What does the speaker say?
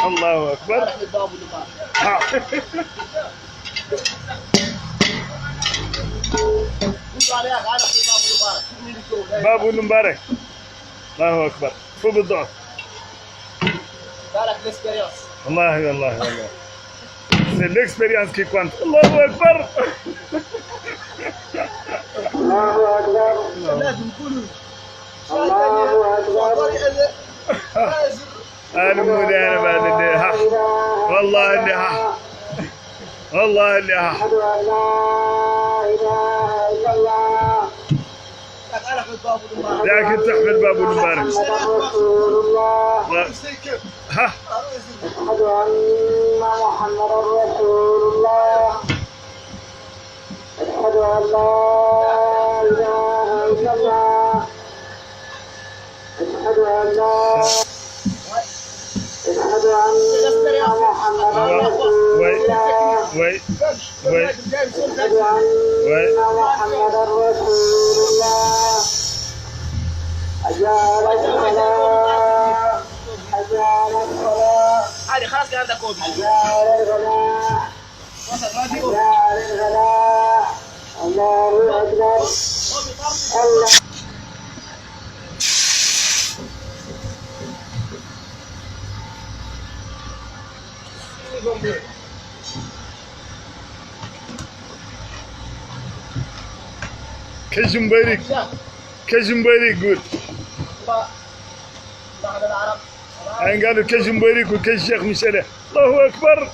الله أكبر. باب المبارك. الله أكبر. فوق بالضعف. والله والله والله. الإكسبيرينس كي كنت. الله أكبر. الله أكبر. لازم نقولوا الله أكبر. أنا مودي أنا بعد اللي ها. والله اللي ها. والله اللي ها. أشهد أن لا إله إلا الله. لكن تحمل باب المبارك. محمد رسول الله. ها. أشهد أن محمدا رسول الله. أشهد أن لا إله إلا الله. أشهد أن لا أشهد أن محمدا رسول الله. وي وي أشهد أن محمدا رسول الله. أجال الصلاة أجال الصلاة عادي خلاص كده عندك كود أجال الغلاء وصل راديو أجال الغلاء. الله أكبر. الله كجمبري كجمبري قول. أنا قالوا كجمبري وكالشيخ مشعله. الله أكبر.